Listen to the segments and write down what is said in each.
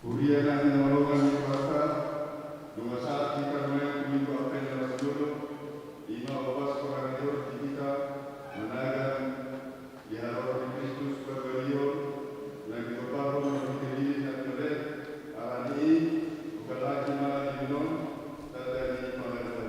Uriana hinolongan ni baka, lumasati karena kumito apen dalam dulu, ima babas koranador kita, managan diharap di Kristus berbeliau, lagi beberapa menjadi dan melihat arani, bukan lagi malah diminum, tetapi mengerti.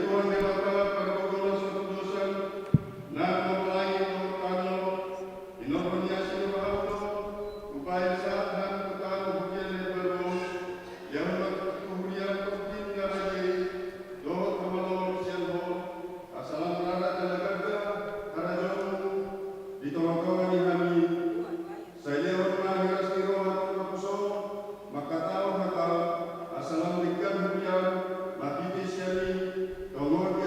Tuhan yang Bapa pergodolan suatu dosa, na mempelai Tuhan inobrnya sila auto, upaya saat dan tukang hujan yang baru, yang kemudian kemudian lagi, doa kemalon siang asalam rara talaga karajon ditolong ni kami. Saya orang hiras kiro hati kapuso, makatao hata asalam likan hujan, matitis yani, tongod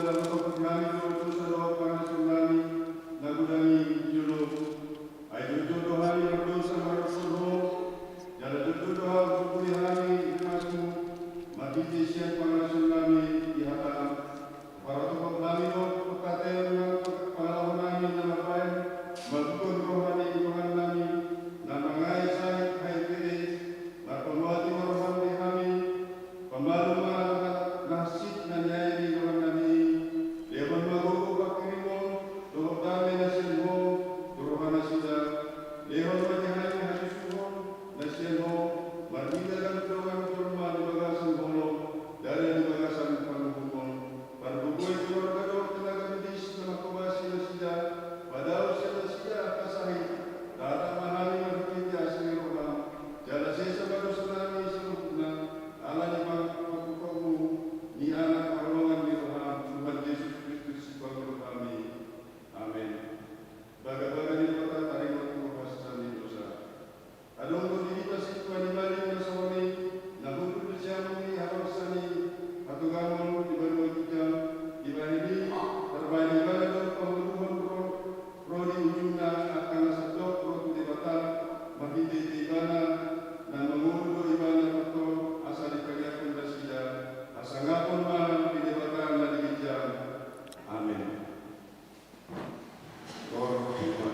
dalam pagkakamali doon sa loob ng tsunami na gudangin julog. Ay jujudohani doon sa marapurho, jala jujudohan pupulihani imasmu, magiti siya pangalasyon namin ihataan. Para tupag namin o pagkatayan ng pangalawang namin na mabayan, magkukontrohani inuhan namin na mga isahit haitiris, na pamwati maruhan di kami, pamaluma nasit na nyaya di inuhan namin, leban magugubak kirimon, tuhok dami na silho, turuhan na sila, lehon magyahay na hasisuhon, na silho, marmita lang turuhan turma di bagasan bolong, dari di bagasan panghuhon. Parbukoy turagado tenaga medis na makubasi na sila, padahal sila kasahi, datang mahali magpinti asli roham, jala sesa baru tsunami serupna, ala ni pagkukamu, ni anak pertolongan di roham, Tuhan Yesus Kristus si Panginoon kami. Amin. Baga-baga ni kota tarimot kuhasan di dosa. Adong kondilitas itu animali na sawani, nahutul siya ni harusani, hatugamon di baru kita, di bahini, terbaik ibadah penghutuman prodi ujungnya akan nasabdok prodi debatal, mahindi ibana, dan mengurudu ibana betul asal dikaliakan dasida, asangapun malam di debatan dan dijam. Amin. Lord, Tuhan kita.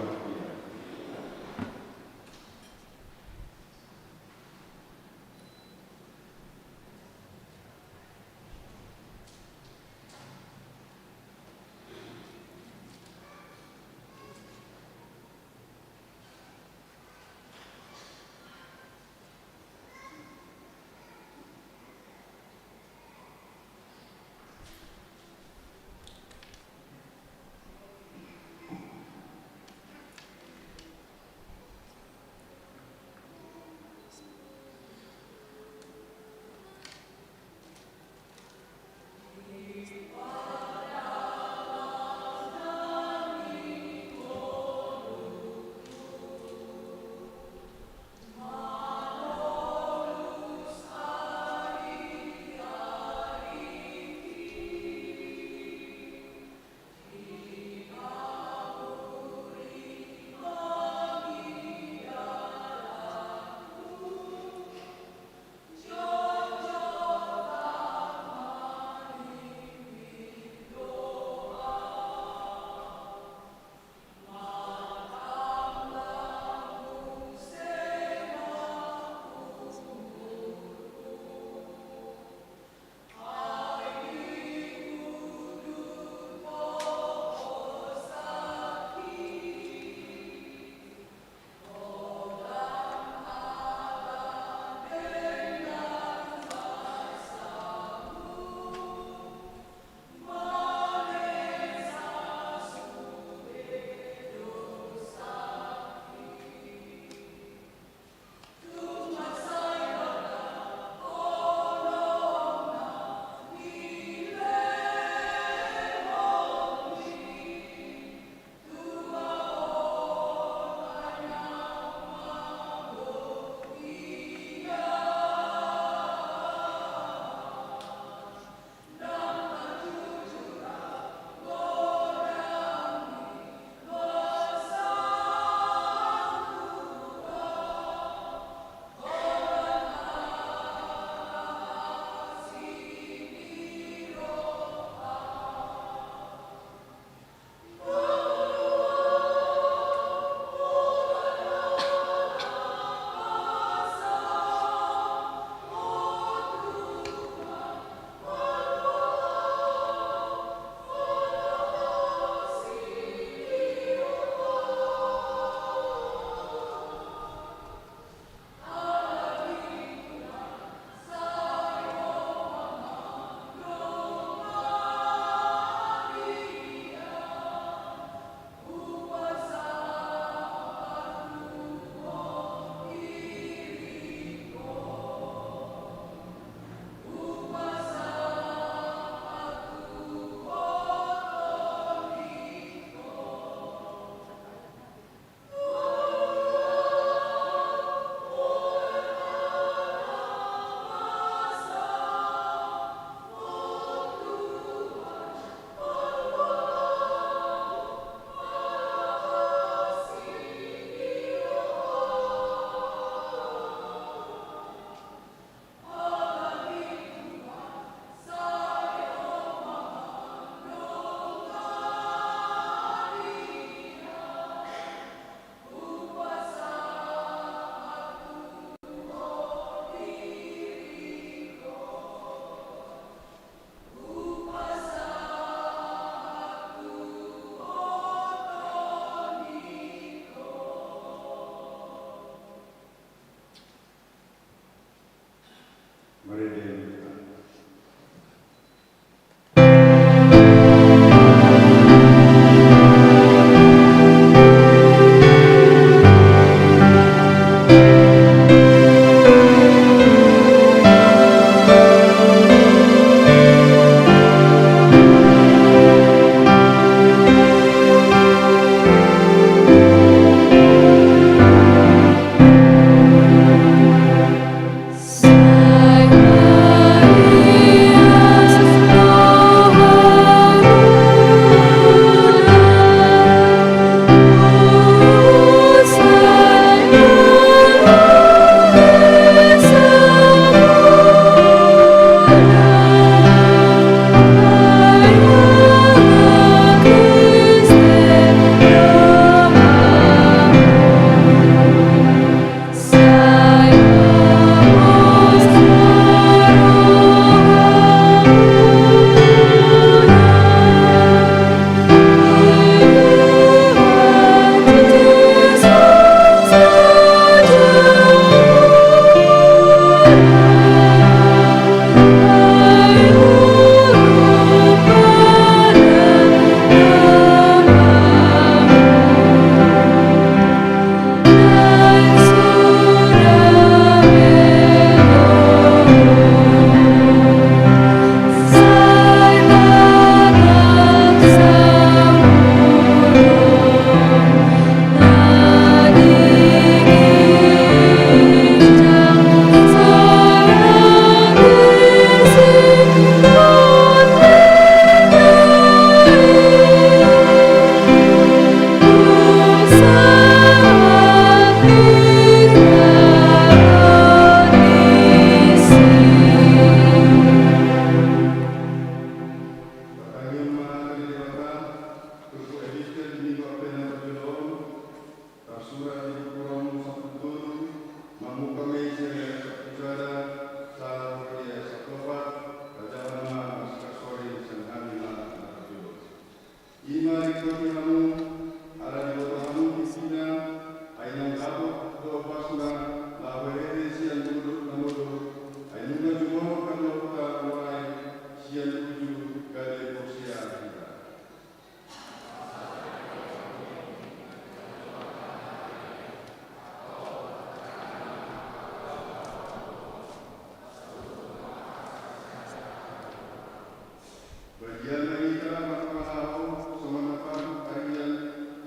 Bagian mereka makalaw sa manapang kariyan,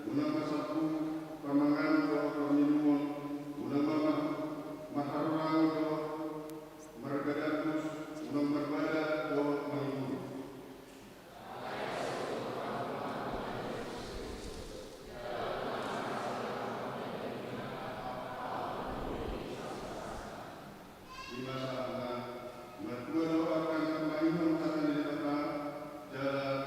unang masakpo, pamangan ko paminuon, unang maharang ko, maragadatos, unang marbada ko manginun. Di masa matulog akan mainom sa kanilata, jala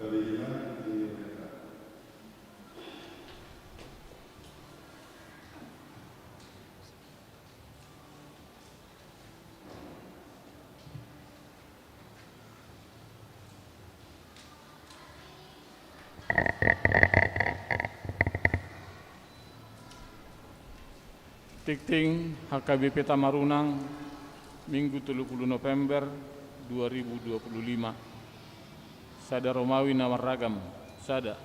Kelima di mereka. Tikting HKBP Tamarunang, Minggu 30 November 2025. Sada Romawi Nawarragam, sada.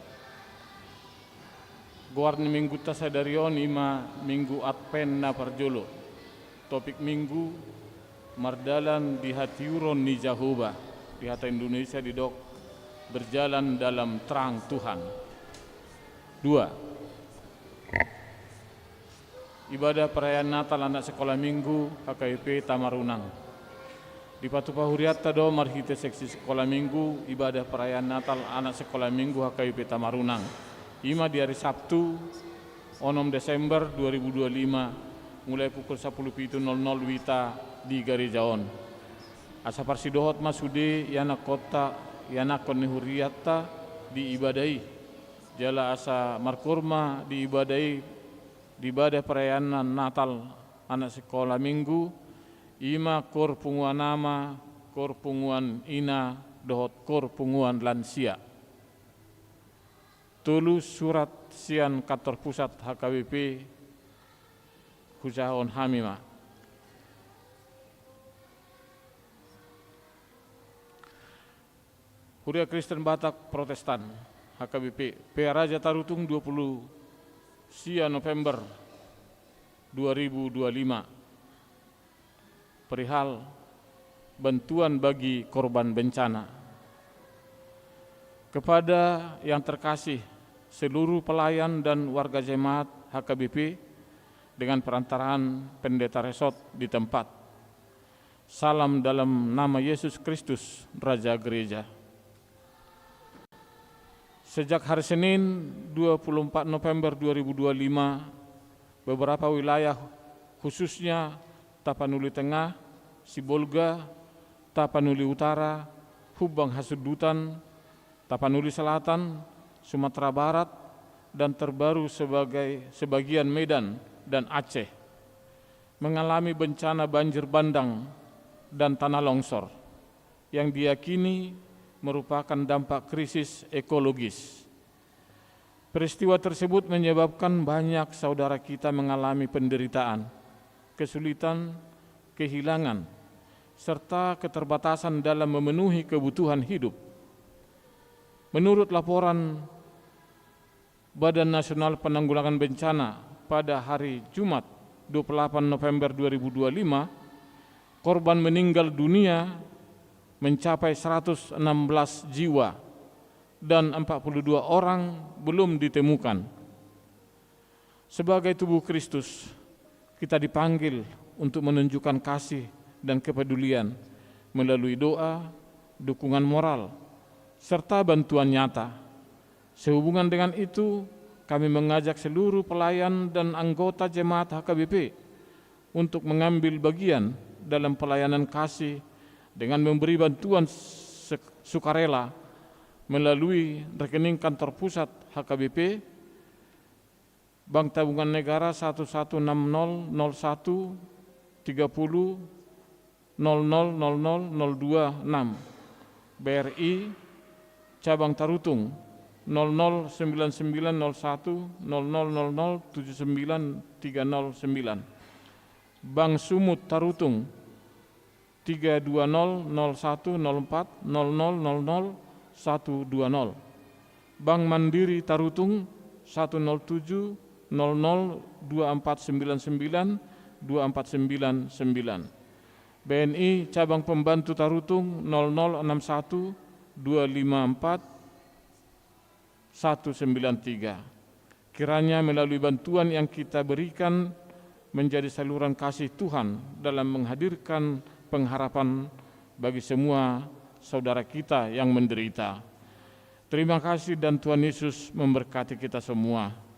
Goarni Minggu tasadarion ima Minggu Adpen na parjolo. Topik Minggu Mardalan di hatiuron ni Jehovah, di hati Indonesia di dok berjalan dalam terang Tuhan. 2. Ibadah perayaan Natal anak sekolah minggu HKBP Tamarunang. Di Patu Pahuriatta do marhite seksi sekolah minggu ibadah perayaan Natal anak sekolah minggu HKBP Tamarunang. Ima di hari Sabtu 6 Desember 2025 mulai pukul 10.00 wita di Garejaon. Asa parsidohot masude yana kota yana konni huriatta diibadai. Jala asa markurma diibadai di ibadah perayaan Natal anak sekolah minggu ima kor punguan nama, kor punguan ina, dohot kor punguan lansia. Tulu surat sian kantor pusat HKBP Husahon Hamima. Huria Kristen Batak Protestan HKBP PA Raja Tarutung 20 Sia November 2025 perihal bantuan bagi korban bencana. Kepada yang terkasih seluruh pelayan dan warga jemaat HKBP dengan perantaraan pendeta resort di tempat. Salam dalam nama Yesus Kristus, Raja Gereja. Sejak hari Senin 24 November 2025, beberapa wilayah khususnya Tapanuli Tengah, Sibolga, Tapanuli Utara, Hubang Hasudutan, Tapanuli Selatan, Sumatera Barat, dan terbaru sebagian Medan dan Aceh mengalami bencana banjir bandang dan tanah longsor yang diyakini merupakan dampak krisis ekologis. Peristiwa tersebut menyebabkan banyak saudara kita mengalami penderitaan, kesulitan, kehilangan, serta keterbatasan dalam memenuhi kebutuhan hidup. Menurut laporan Badan Nasional Penanggulangan Bencana pada hari Jumat 28 November 2025, korban meninggal dunia mencapai 116 jiwa dan 42 orang belum ditemukan. Sebagai tubuh Kristus, kita dipanggil untuk menunjukkan kasih dan kepedulian melalui doa, dukungan moral, serta bantuan nyata. Sehubungan dengan itu, kami mengajak seluruh pelayan dan anggota jemaat HKBP untuk mengambil bagian dalam pelayanan kasih dengan memberi bantuan sukarela melalui rekening kantor pusat HKBP Bank Tabungan Negara 116001 30 0000 026 BRI Cabang Tarutung 009901 0000 79309 Bank Sumut Tarutung 3200104 0000 120 Bank Mandiri Tarutung 107 00 2499 2499 BNI Cabang Pembantu Tarutung 0061 254 193. Kiranya melalui bantuan yang kita berikan menjadi saluran kasih Tuhan dalam menghadirkan pengharapan bagi semua saudara kita yang menderita. Terima kasih dan Tuhan Yesus memberkati kita semua.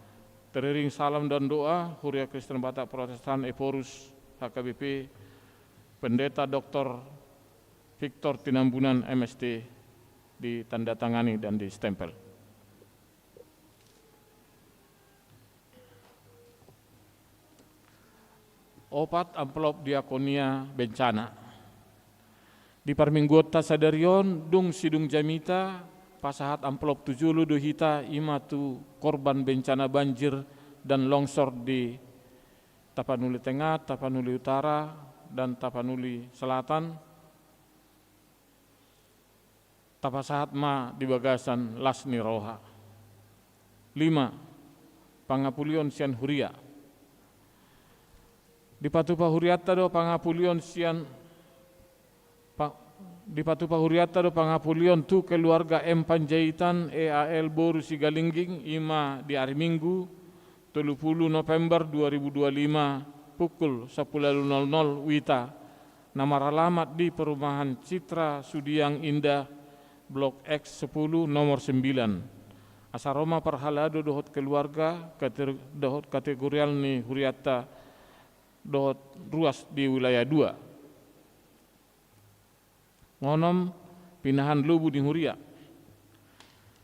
Teriring salam dan doa Huria Kristen Batak Protestan Eporus HKBP Pendeta Dr. Victor Tinambunan MST ditandatangani dan distempel. Opat amplop diakonia bencana. Di parmingguota sadarion dung sidung jamita pasahat amplop 7 dohita imatu korban bencana banjir dan longsor di Tapanuli Tengah, Tapanuli Utara, dan Tapanuli Selatan. Tapasahat ma di Bagasan Lasni Roha. 5. Pangapulion sian huria. Di Patupa Huriata do pangapulion sian di Patupa Huriata do pangapulion tu keluarga M Panjaitan EAL Boru Sigalingging ima di hari Minggu 30 November 2025 pukul 10.00 wita. Nama alamat di Perumahan Citra Sudiang Indah Blok X 10 nomor 9. Asaroma perhalado dohot keluarga dohot kategorial ni Huriata dohot ruas di wilayah 2. Ngonom pinahan lubu di Huria.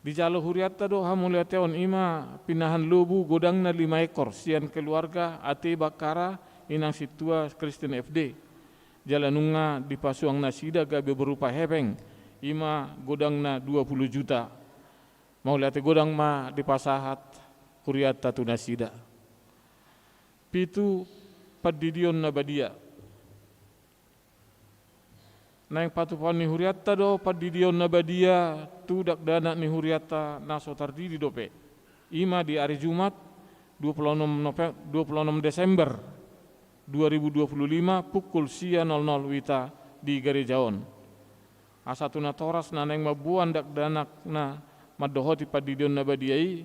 Di Jalo Huriata do hamuliateon ima pinahan lubu godangna 5 ekor sian keluarga ate bakara inang situa Kristen FD. Jalanunga di Pasuang Nasida gabe berupa hepeng ima godangna 20 juta. Mau lihat godang ma di pasahat Huriata tu Nasida. Pitu padidion nabadia. Naing patupan ni Huriata do padidion nabadia tu dak dana ni Huriata naso tardidi dope. Ima di hari Jumat 26 Desember 2025 pukul 00 wita di Garejaon. Asatuna toras naneng mabuan dak danak na madohoti padidion nabadiai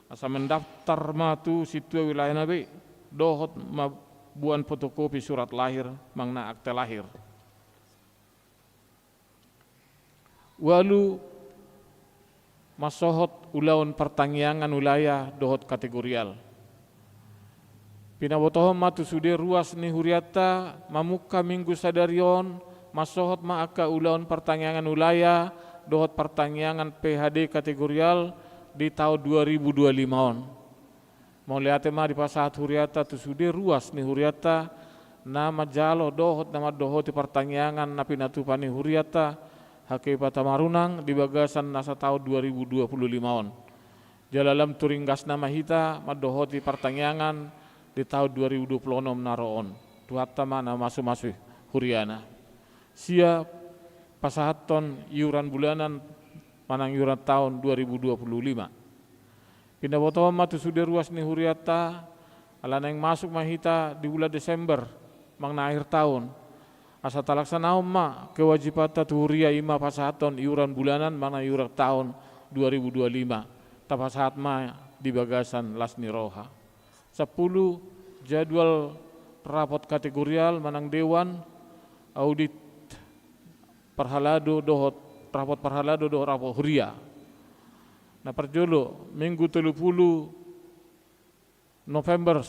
asa mendaftar matu situa wilayah nabe dohot mabuan fotokopi surat lahir mangna akte lahir. Walu masohot ulaun pertangyangan wilayah dohot kategorial. Pinabotohom matu sude ruas ni Huriata mamuka minggu sadarion masohot maaka ulaun pertangyangan wilayah dohot pertangyangan PHD kategorial di tahun 2025 on. Mau lihat ma di pasahat Huriata tu sude ruas ni Huriata nama jalo dohot nama dohot di pertangyangan napi natupani Huriata Hake Patamarunang di Bagasan nasa tahun 2025 on. Jalalam turinggas nama hita madohoti pertangyangan di tahun 2026 naroon. Tuhatta mana masu-masu Huriana. Sia pasahaton iuran bulanan manang iuran tahun 2025. Pindabotohom matu sude ruas ni Huriata alana yang masuk mahita di bulan Desember mangna akhir tahun. Asa talaksanahom ma kewajibata tu Huria ima pasahaton iuran bulanan mana iuran tahun 2025. Tapasahat ma di Bagasan Lasni Roha. 10 jadwal rapot kategorial manang dewan audit perhalado dohot rapot perhalado dohot rapot Huria. Nah perjolo minggu 30 November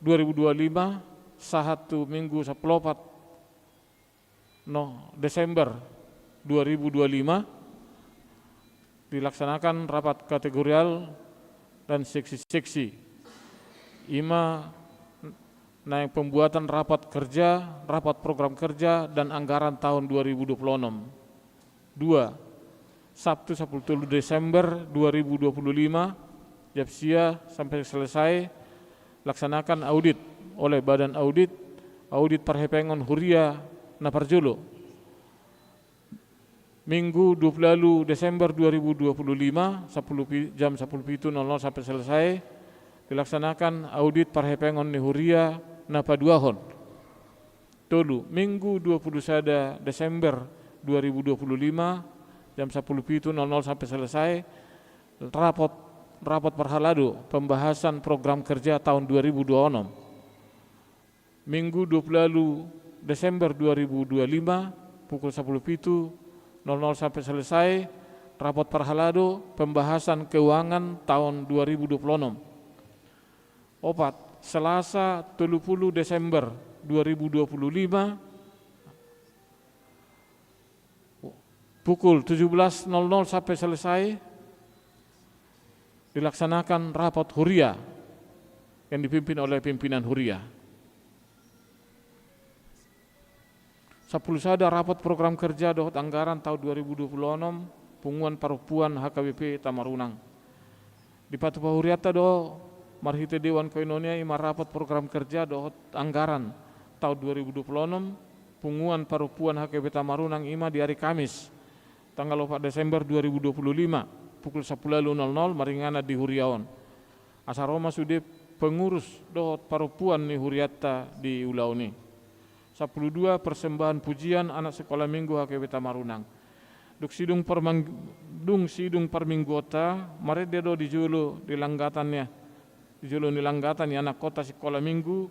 2025 sahatu minggu 14 Desember 2025 dilaksanakan rapat kategorial dan seksi-seksi. Ima naik pembuatan rapat kerja, rapat program kerja dan anggaran tahun 2026. 2. Sabtu 10 Desember 2025 Japsia sampai selesai laksanakan audit oleh Badan Audit Perhepengon Huria Naparjolo. Minggu 20 Desember 2025 jam 10.00 sampai selesai dilaksanakan audit Perhepengon ni Huria Napaduahon. Tolu Minggu 21 Desember 2025 jam 10.00 sampai selesai rapat perhalado pembahasan program kerja tahun 2026. Minggu 20 Desember 2025 pukul 10.00 sampai selesai rapat perhalado pembahasan keuangan tahun 2026. 4. Selasa 30 Desember 2025 pukul 17.00 sampai selesai dilaksanakan rapat Huria yang dipimpin oleh pimpinan Huria. 10 sada rapat program kerja dohot anggaran tahun 2026 punguan parupuan HKBP Tamarunang. Di Patupa Huriata do marhite Dewan Koinonia ima rapat program kerja dohot anggaran tahun 2026 punguan parupuan HKBP Tamarunang ima di hari Kamis tanggal 4 Desember 2025 pukul 10.00 maringana di Huriaon. Asaroma sude pengurus dohot parupuan ni Huriata di ulau ni. 12 persembahan pujian anak sekolah minggu HKBP Tamarunang. Duk sidung perminggota mare dedo dijulu di langgatannya. Dijulu di langgatan anak kota sekolah minggu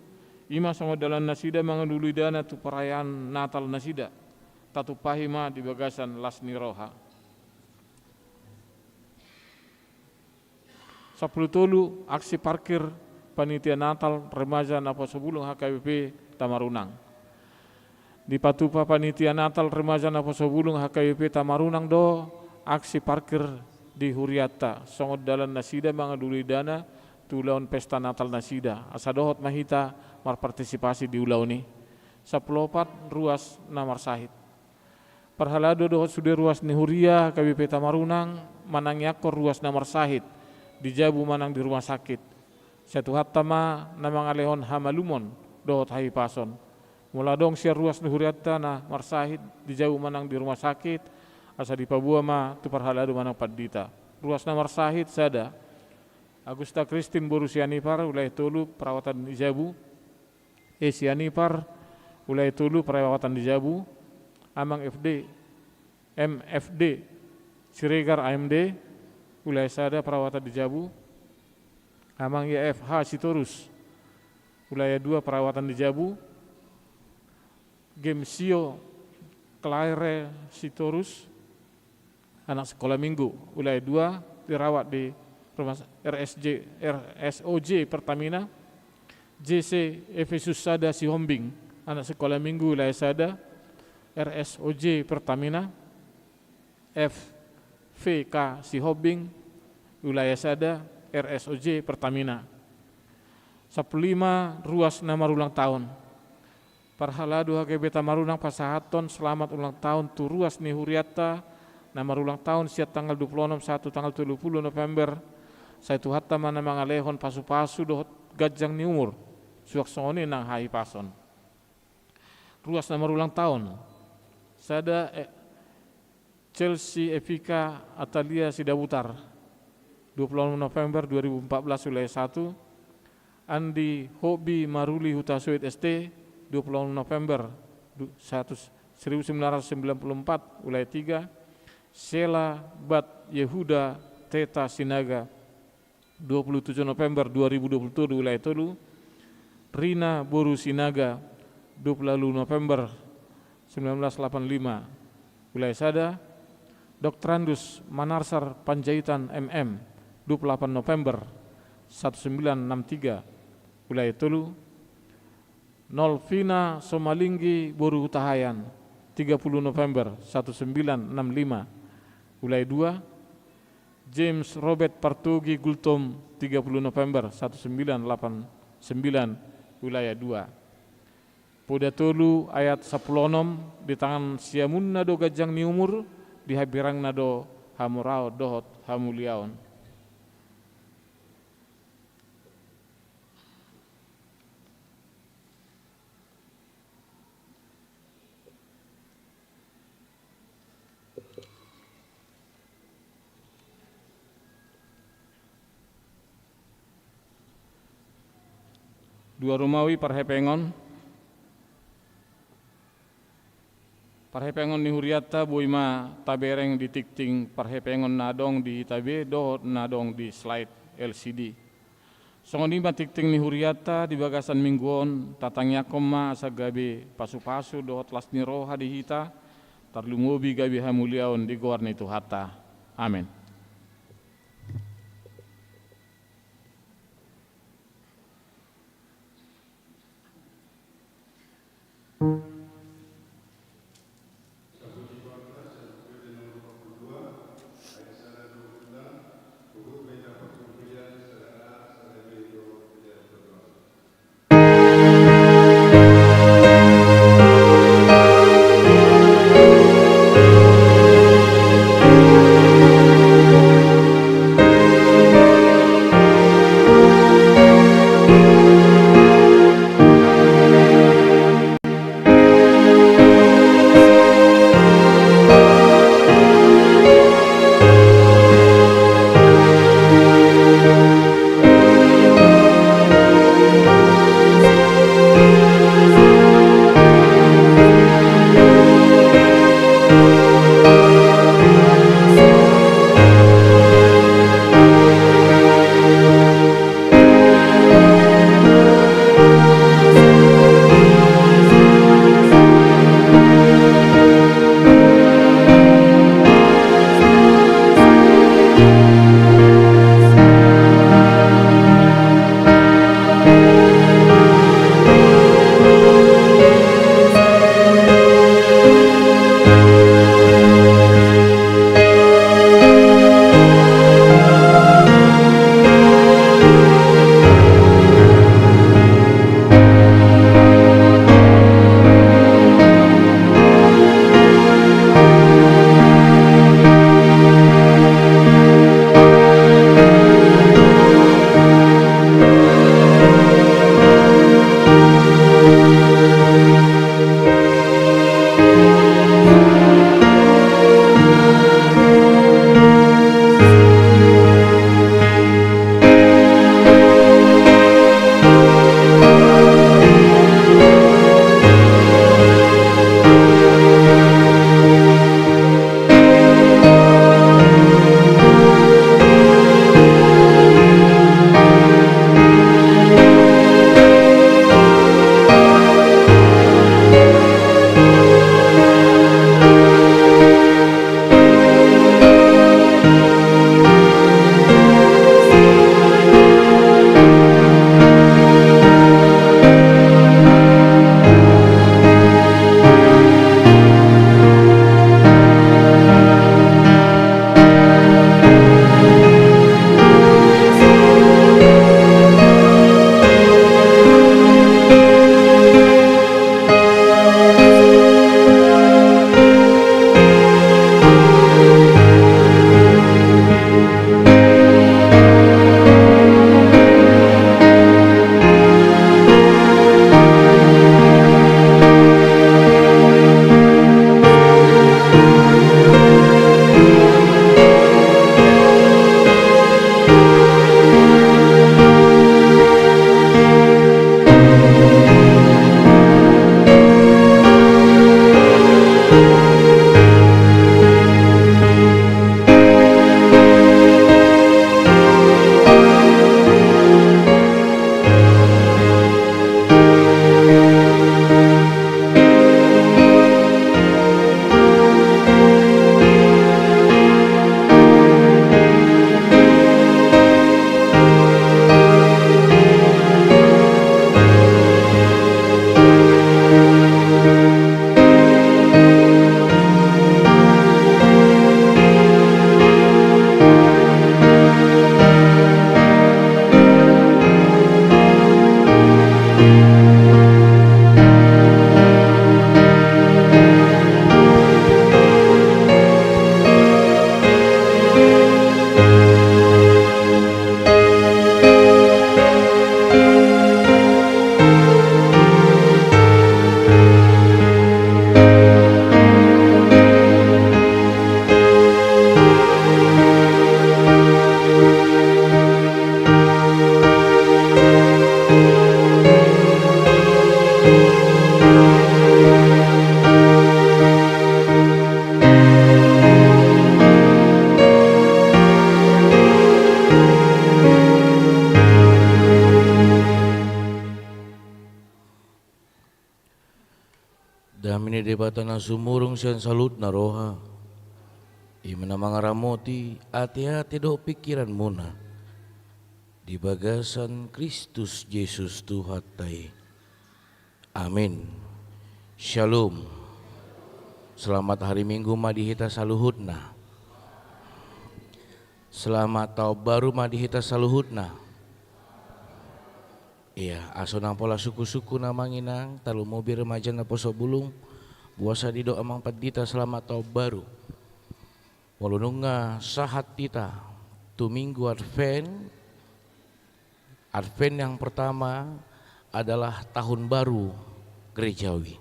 ima songo dalan nasida mangandului dana tu perayaan Natal nasida. Tatu pahima di bagasan Lasni Roha. 10 aksi parkir panitia Natal remaja napa sebulung HKBP Tamarunang. Di Patupa panitia Natal remaja napa sebulung HKBP Tamarunang do aksi parkir di Huriata songod dalan nasida mangadului dana tu lawan pesta Natal nasida. Asa dohot mahita marpartisipasi di ulau ni. 14 ruas namar sahid. Perhalado dohot sudah ruas ni Huria HKBP Tamarunang manang yakor ruas namar sahid di Jabu manang di rumah sakit. Satu hatama namang alehon hamalumon dohot hai pason. Mula dong siar ruas ni Huriata na marsahid di Jabu manang di rumah sakit asa di Pabua ma tu perhalado manang padita. Ruas na marsahid sada Agusta Kristin Boru Sianipar ulai tolu perawatan di Jabu. Sianipar ulai tolu perawatan di Jabu. Amang FD MFD Siregar AMD ulai sada perawatan di Jabu. Amang YFH Sitorus ulai 2 perawatan di Jabu. Gemsio Klaire Sitorus anak sekolah minggu ulai 2 dirawat di rumah RSOJ Pertamina. JC Efesus Sada Sihombing anak sekolah minggu ulai sada RSOJ Pertamina. FVK Sihombing wilayah sada RSOJ Pertamina. 15 ruas nama ulang tahun. Parhalado HKBP Tamarunang pasahaton selamat ulang tahun tu ruas ni Huriata nama ulang tahun siat tanggal 26 tanggal 30 November. Saya tu hatta mana mangalehon pasu-pasu dohot gajang ni umur suak songoni nang hai pason. Ruas nama ulang tahun. Sada Chelsea Evika Atalia Sidabutar 26 November 2014 wilayah 1. Andi Hobi Maruli Hutasuit ST 26 November 1994 wilayah 3. Sela Bat Yehuda Teta Sinaga 27 November 2022 wilayah 3. Rina Boru Sinaga 20 November 1985 wilayah Sada. Doktrandus Manarsar Panjaitan MM 28 November 1963 wilayah 3. Nolvina Somalinggi Boru Tahayan 30 November 1965 wilayah 2. James Robert Partugi Gultom 30 November 1989 wilayah 2. Poda tolu ayat 10 di tangan siamun nado gajang ni umur di habirang nado hamurao dohot hamuliaon. Dua Romawi Parhepengon ni Huriata boima tabereng di tikting Parhepengon nadong di tabe dohot nadong di slide LCD. Songonima tikting ni Huriata di bagasan mingguon tatangnya koma asagabe pasu-pasu dohot lasni roha di hita tarlungobi gabi hamuliaon di goar itu hata. Amin. debata na sumurong siya salut na roha. Imana mga ramoti, hati-hati do pikiran muna. Di bagasan Kristus Yesus Tuhan tay. Amin. Shalom. Selamat hari Minggu madihita saluhutna. Selamat tahun baru madihita saluhutna. Iya, aso nang pola suku-suku namanginang, talu mobil remaja na poso bulung, buasa di doa mang padita selamat tahun baru. Walununga sahat kita, tu minggu Advent yang pertama adalah tahun baru gerejawi.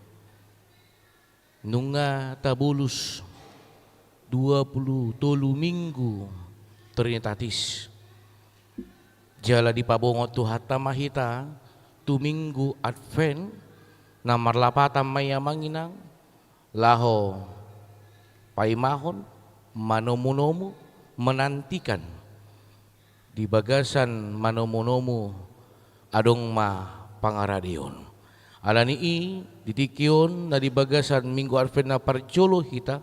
Nunga tabulus 20 minggu trinitatis. Jala di pabongot tu hatta mahita tu minggu Advent namar lapatan maya manginang laho paimahon manomunomu menantikan di bagasan manomunomu adong ma pangaradion alani ditikion na di bagasan minggu Advent na parjolo hita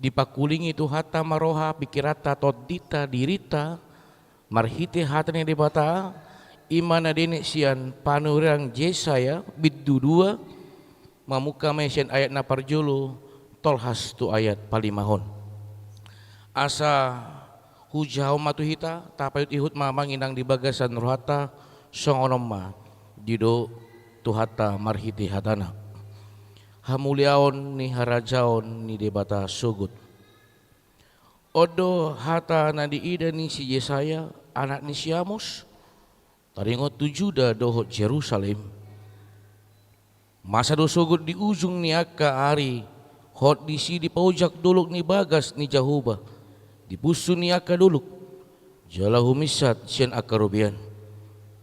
dipakuling itu hatta maroha pikirata todita dirita marhite hatane debata imana dene sian panurang Yesaya biddu 2 mamuka mesian ayat na parjolo tolhas tu ayat palimahon asa hujau matuhita tapayut ihut mamanginang di bagasan rohata songonomma dido tuhata marhite hatana hamuliaon ni harajaon ni debata sugut odo hata na diida ni si Yesaya anak ni si Amos taringot tujuda dohot Jerusalem masa do sugut di ujung ni akka ari hot di si di paujak duluk ni bagas ni Jahuba di pusu ni akka duluk jala humisat sian akka rubian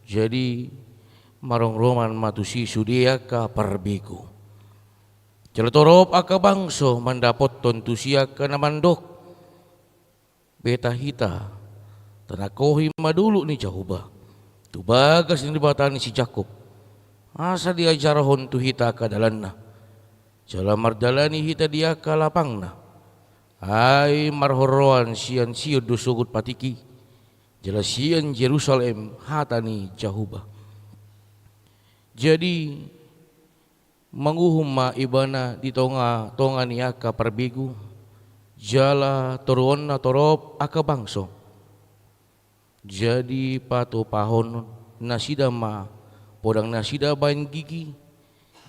jadi marong roman matusi sudia ka parbiku jala torop akka bangso mandapot tontusia ka namandok beta hita tanakohi madulu ni Jahuba tu bagas ni dibata ni si Jakob asa diajarahon tu hita kadalanna jala mardalani hita dia kalapangna ai marhoroan sian siod dosugut patiki jala sian Jerusalem hata ni Jahuba jadi manguhum ma ibana di tonga ni aka parbigu jala toron na torop aka bangso jadi pato pahon nasida ma podang nasida bain gigi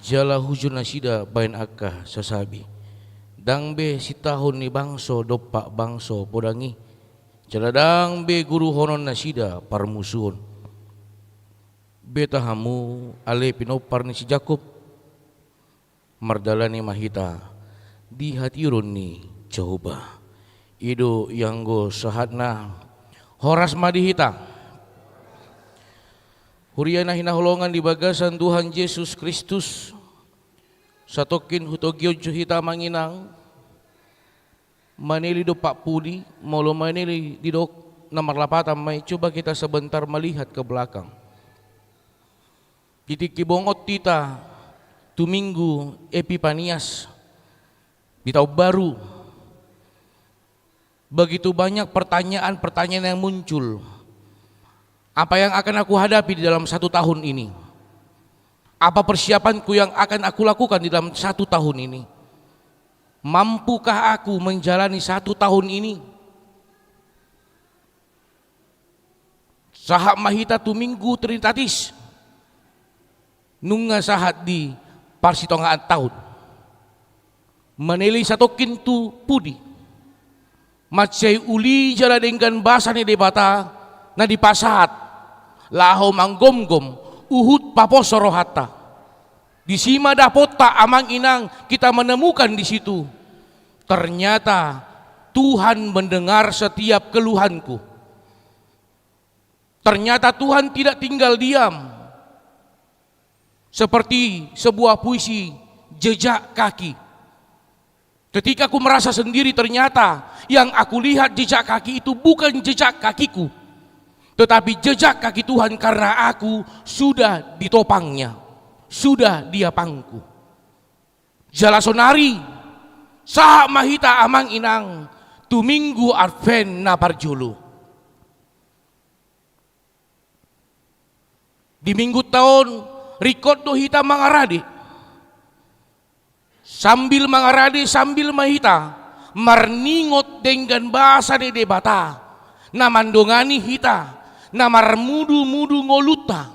jala hujun nasida bain aka sasabi dangbe si tahun ni bangso dopak bangso podangi jala dangbe guru honon nasida parmusuon beta hamu ale pinopar ni si Jakob mardalani mahita di hatiron ni Jahuba ido yang go sahatna horas madihita huriana hinahulongan di bagasan Tuhan Yesus Kristus satokin hutogyo hita manginang manili do Pak Pudi molo manili di dok nomor 8 may coba kita sebentar melihat ke belakang titik kibongot tita tu minggu Epipanias di tahun baru begitu banyak pertanyaan-pertanyaan yang muncul. Apa yang akan aku hadapi di dalam 1 tahun ini? Apa persiapanku yang akan aku lakukan di dalam 1 tahun ini? Mampukah aku menjalani 1 tahun ini? Sahak mahita tu minggu trinitatis nunga sahat di parsitongaan tahun menilai satokin tu pudi macai uli jala dengan bahasa ni debata na di pasat laho manggom-gom uhud paposoro hatta di sima dapota amang inang kita menemukan di situ ternyata Tuhan mendengar setiap keluhanku ternyata Tuhan tidak tinggal diam seperti sebuah puisi jejak kaki. Ketika aku merasa sendiri ternyata yang aku lihat jejak kaki itu bukan jejak kakiku, tetapi jejak kaki Tuhan karena aku sudah ditopangnya, sudah dia pangku. Jala sonari saha mahita amang inang tu minggu Advent na parjulu. Di minggu tahun rikot do hita mangaradi. Sambil mangaradi sambil mahita marningot dengan bahasa de debata. Na mandongani hita na marmudu-mudu ngoluta.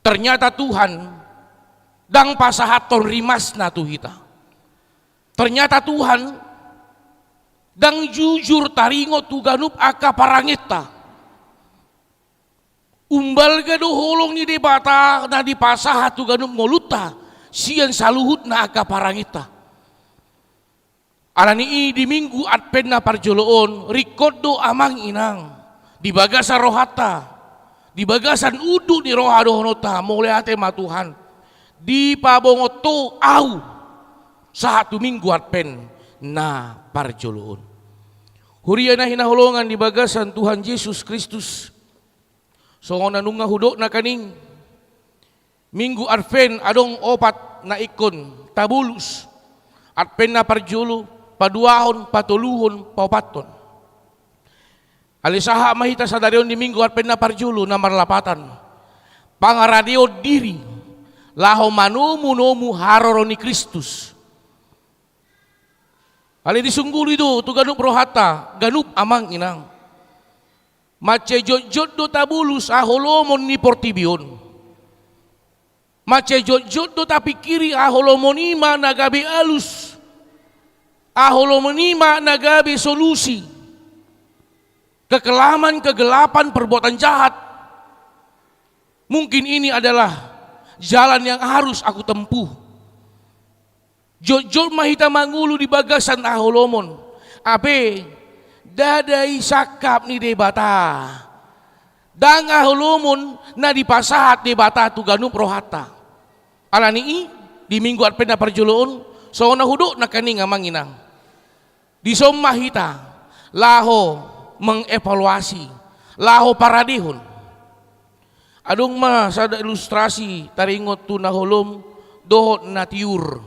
Ternyata Tuhan dang pasahaton rimas na tu hita. Ternyata Tuhan dang jujur taringo tu ganup aka parangita. Umbal gado holong ni debata na di pasahat tu ganup ngoluta sian saluhut na aka parangita. Alani di minggu Advent na parjoloon rikodo amang inang di bagasa rohata di bagasan udu di rohado honota mulai ate matuhan di pabongoto au satu minggu Advent na parjoloon. Huriana hinaholongan di bagasan Tuhan Yesus Kristus. Songon nanunga hudok na kaning minggu Advent adong opat na ikon tabulus Advent na parjolo paduahon patuluhon paupaton. Alisaha mahita sa darion di minggu Advent na parjolo na marlapatan pangaradio diri laho manumu-numu haroro ni Kristus. Ali disungguli do tu ganup rohata ganup amang inang. Mace jod do tabulus aholomon ni portibion. Mace jod do tapikiri aholomonima nagabi alus. Aholomonima nagabi solusi. Kegelapan perbuatan jahat. Mungkin ini adalah jalan yang harus aku tempuh. Jod mahita mangulu di bagasan aholomon. Abe dadai sakap ni debata. Dang aholomon na dipasahat debata tu ganup rohata. Alani di minggu Advent na parjoloon so na hudok na kaning amang inang. Di mahita laho mengevaluasi laho paradihon. Adong ma sada ilustrasi taringot tu naholom dohot na tiur.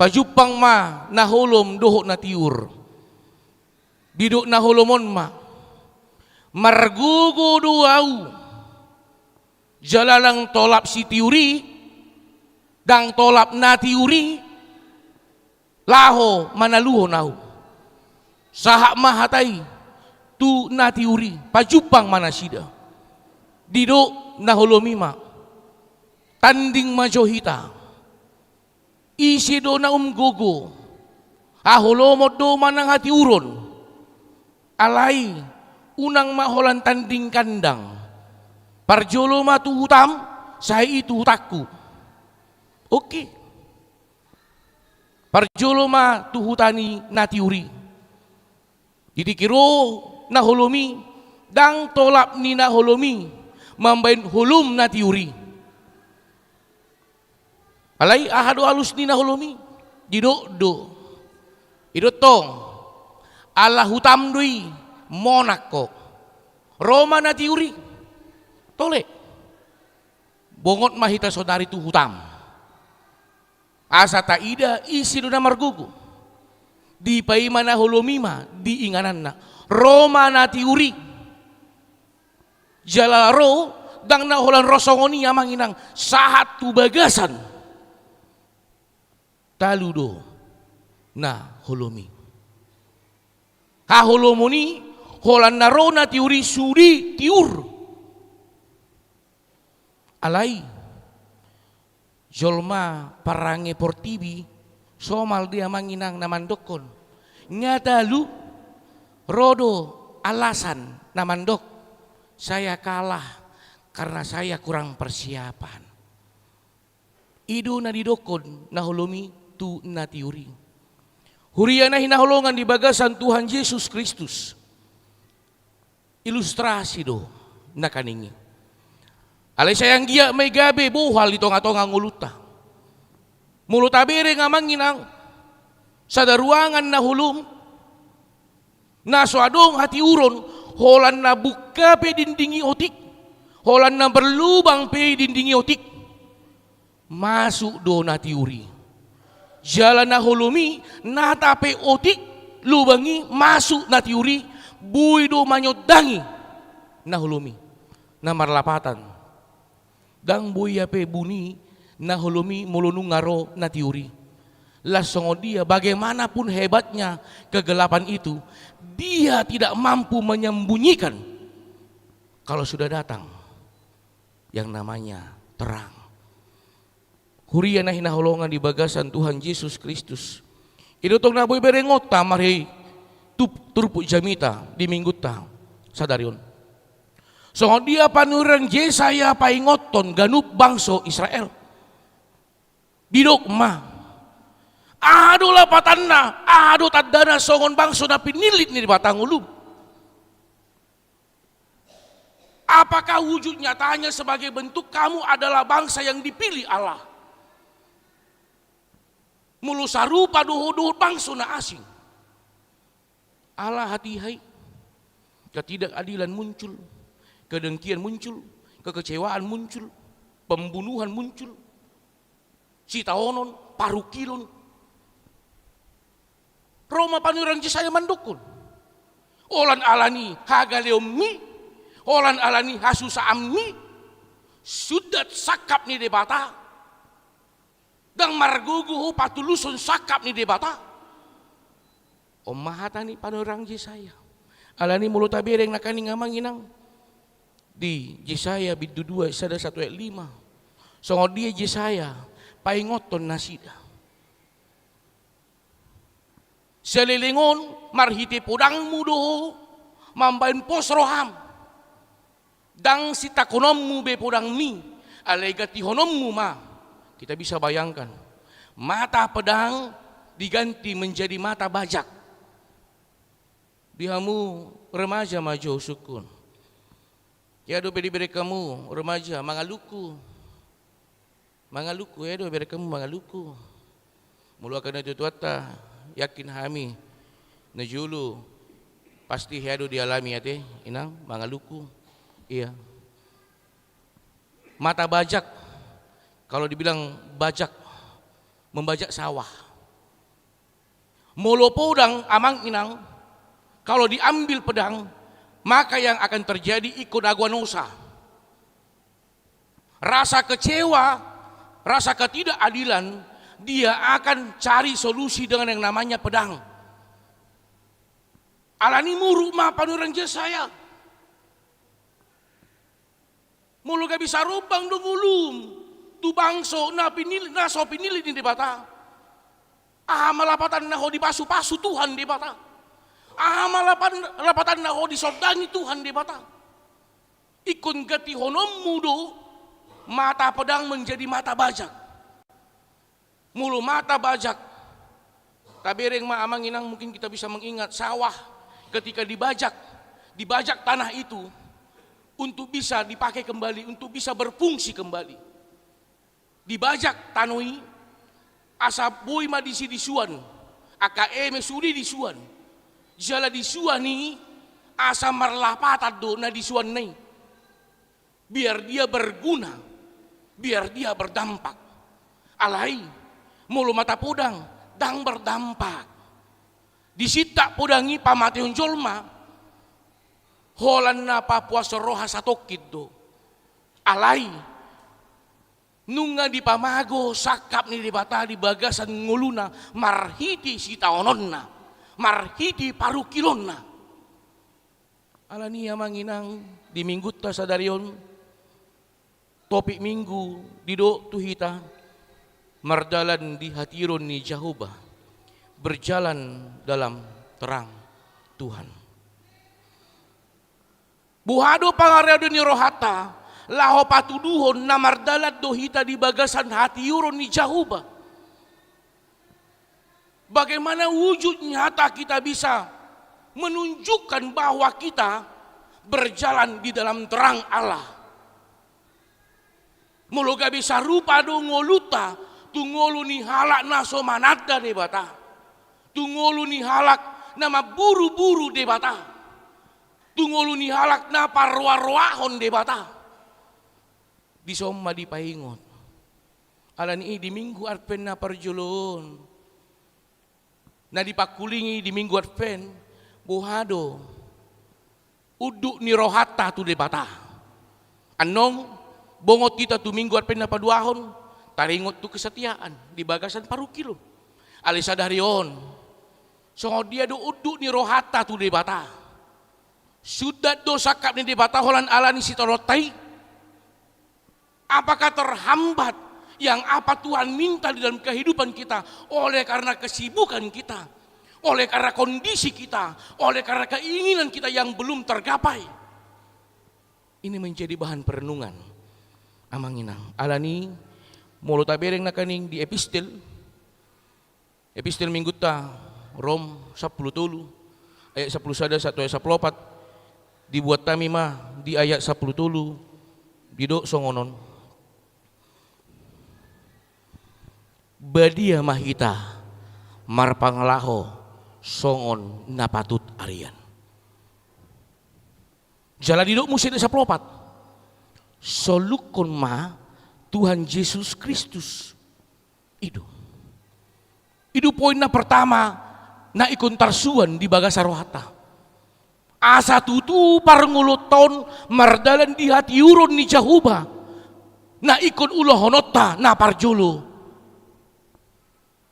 Pajupang ma naholom dohot na tiur. Diduk na holomon ma margugo duau jalalang tolap si tiuri dang tolap na tiuri laho manaluho nahu sahak mahatai tu na tiuri pajupang manasida diduk na holomima tanding majohita isi do na umgogo aholomot do manang hati uron alai unang maholan tanding kandang parjolo matu hutam saya itu hutaku. Oke. Parjolo matu hutani natiuri didikiro naholomi dang tolap ni naholomi mambain hulum natiuri alai ahado alus ni naholomi didok idotong Allah hutam dui Monaco Roma na tiuri tole bongot mahita saudari tu hutam asa taida isi do na margugu di paimana holomima di inganan na Roma na tiuri jalaro dang na holan rosongoni amang inang sahat tu bagasan taludo na holomi haholomoni holan narona tiuri suri tiur alai jolma parange portibi somal dia manginang namandokon nyata lu rodo alasan namandok saya kalah karena saya kurang persiapan idu na didokon naholomi tu na tiuri. Huriana hinaholongan di bagasan Tuhan Yesus Kristus. Ilustrasi do na kaningi. Alay sayang gia may gabi buhal ito nga nguluta. Mulut abire nga manginang sa daruangan na hulum na suadong hati uron holan na buka pe dindingi otik holan na berlubang pe dindingi otik masuk do na tiuri. Jalan na holumi na tape otik lubangi masuk na tiuri bui do manyodangi na holumi na marlapatan. Dang bui ape buni na holumi mulunu ngaro na tiuri. Lasongo dia bagaimanapun hebatnya kegelapan itu, dia tidak mampu menyembunyikan kalau sudah datang yang namanya terang. Huria na hinaholongan di bagasan Tuhan Yesus Kristus. Idutong na boy berengota marhi turpu jamita di mingguta sadarion. So dia panurang Yesaya paingoton ganup bangso Israel. Didok ma. Ado lapatan na, ado tadana songon bangso na pinilit ni batang ulum. Apakah wujud nyatanya sebagai bentuk kamu adalah bangsa yang dipilih Allah? Mulu sarupa duhur-duhur bangsa na asing. Allah hati hai, ketidakadilan muncul, kedengkian muncul, kekecewaan muncul, pembunuhan muncul, sitaonon, parukilon. Roma panurang Yesaya mandukun. Olan alani hagaleomi, olan alani hasusa ammi, sudat sakap ni debata. Dang margugu patulusun sakap ni debata. Omahata ni panurang Yesaya. Alani mulut tabereng nakani ngamanginang. Di Yesaya bidu 2 sada 1 ayat 5. Songo dia Yesaya paingoton nasida. Selilingon marhiti podang mudo mambain pos roham dang sitakonommu be podang mi alegati honommu ma. Kita bisa bayangkan mata pedang diganti menjadi mata bajak. Dihamu remaja majo sukun ya do beri kamu remaja mangaluku ya do beri kamu mangaluku mulu akan itu tuata yakin hami najulu pasti hado dialami ate inang mangaluku. Iya, mata bajak, kalau dibilang bajak membajak sawah, molo podang amang inang kalau diambil pedang maka yang akan terjadi ikut aguanosa, rasa kecewa, rasa ketidakadilan. Dia akan cari solusi dengan yang namanya pedang. Alani muruk ma panurang Yesaya. Mulu gak bisa rubang do mulum. Tu bangso na pinili na so pinili di debata. Malapatan na ho di pasu-pasu Tuhan di bata. Malapatan na ho di sodangi Tuhan di bata. Ikun gati honom mudo mata pedang menjadi mata bajak. Mulu mata bajak. Tabereng ma amang inang mungkin kita bisa mengingat sawah ketika dibajak tanah itu untuk bisa dipakai kembali, untuk bisa berfungsi kembali. Dibajak tanui asa boy ma disi disuan, AKM suri disuan. Jala disuan ni asa marlapatan do na disuan nei. Biar dia berguna, biar dia berdampak. Alai mulu mata podang dang berdampak. Disita podangi pamatihun jolma holan na Papua soroha satokid do. Alai nunga di pamago sakap ni di bata di bagasan nguluna marhiti sitaononna marhiti parukilonna. Alani manginang di minggu ta sadarion topik minggu di do tuhita mardalan di hatiron ni Jehovah, berjalan dalam terang Tuhan. Buhado pangaredo ni rohata, laho patuduhon na mardalat dohita di bagasan hatiron ni Jehovah. Bagaimana wujud nyata kita bisa menunjukkan bahwa kita berjalan di dalam terang Allah. Muluga bisa rupa do ngoluta tungolu ni halak naso manada debata. Tungolu ni halak nama buru-buru debata. Tungolu ni halak na parwa-rwahon debata. Disomma dipaingot. Alani di minggu Advent na parjulon. Na dipakulingi di minggu Advent, buhado. Uduk ni rohata tu debata. Anong bongot kita tu minggu Advent na paduahon, taringot tu kesetiaan di bagasan parukilo. Alisa darion. So dia do uduk ni rohata tu debata. Sudah do sakap ni debata holan alani si torotai. Apakah terhambat yang apa Tuhan minta di dalam kehidupan kita oleh karena kesibukan kita, oleh karena kondisi kita, oleh karena keinginan kita yang belum tergapai. Ini menjadi bahan perenungan. Amanginang alani mulu tabereng nakaning di epistel minggu ta Rom 10 tulu ayat 10 sada 1 ayat 14 dibuat tami mah di ayat 10 tulu didok songonon. Badia mahita marpanglaho songon napatut arian. Jala didok musim desa pelopat. Solukon ma Tuhan Yesus Kristus. Itu poin na pertama na ikon tarsuan di bagasa rohata. Asa tutu parnguluton mardalan di hati urun ni Jahuba. Na ikon ulohonota na parjolo.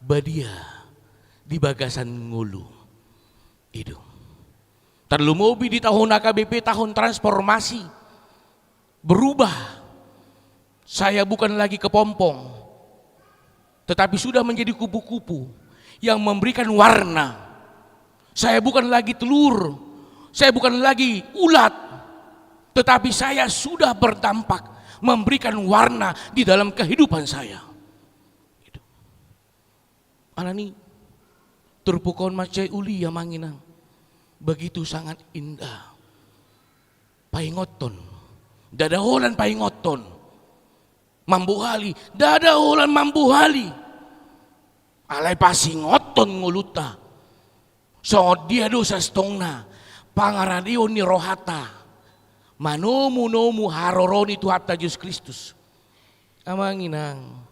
Badia di bagasan ngulu itu terlumobi di tahun AKBP tahun transformasi berubah. Saya bukan lagi kepompong tetapi sudah menjadi kupu-kupu yang memberikan warna. Saya bukan lagi telur, saya bukan lagi ulat, tetapi saya sudah berdampak memberikan warna di dalam kehidupan saya. Alani turpukon macai uli yang manginang begitu sangat indah. Paingoton, dadaholan paingoton, mambuhali, dadaholan mambuhali. Alai pasingoton nguluta. So dia dosa stongna, pangaradio ni rohata, manomu haroroni tu hatta Yesus Kristus. Amanginang.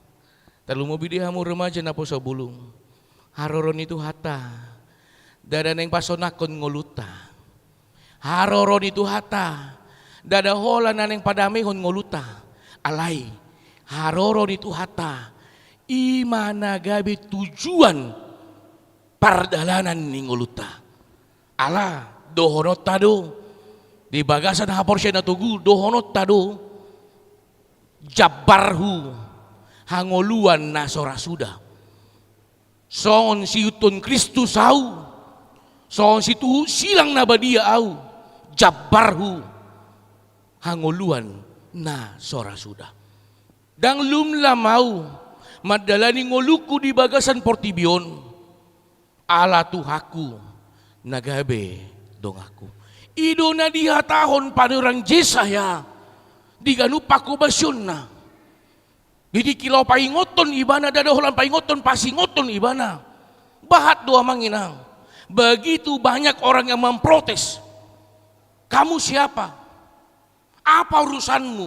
Terlalu mobil dia hamu remaja na po sa bulong. Haroron itu hata. Dada neng pasonakon ngoluta. Haroron itu hata. Dada hola na neng padamehon ngoluta. Alay. Haroron itu hata. Imana gabi tujuan pardalanan ni ngoluta. Ala dohonot tado. Di bagasan hapor siya natugu dohonot tado. Jabarhu. Hangoluan na sora sudah. Songon si utun Kristus au. Songon si tuhu silang na badia au. Jabarhu. Hangoluan na sora sudah. Dang lumla mau. Madalani ngoluku di bagasan portibion. Ala tuhaku. Nagabe dong aku. Ido na dihatahon pada orang Jesaya. Diganu paku basyon na. Jadi kilau paingoton ibana dadaholan paingoton pasingoton ibana. Bahat doa manginang. Begitu banyak orang yang memprotes. Kamu siapa? Apa urusanmu?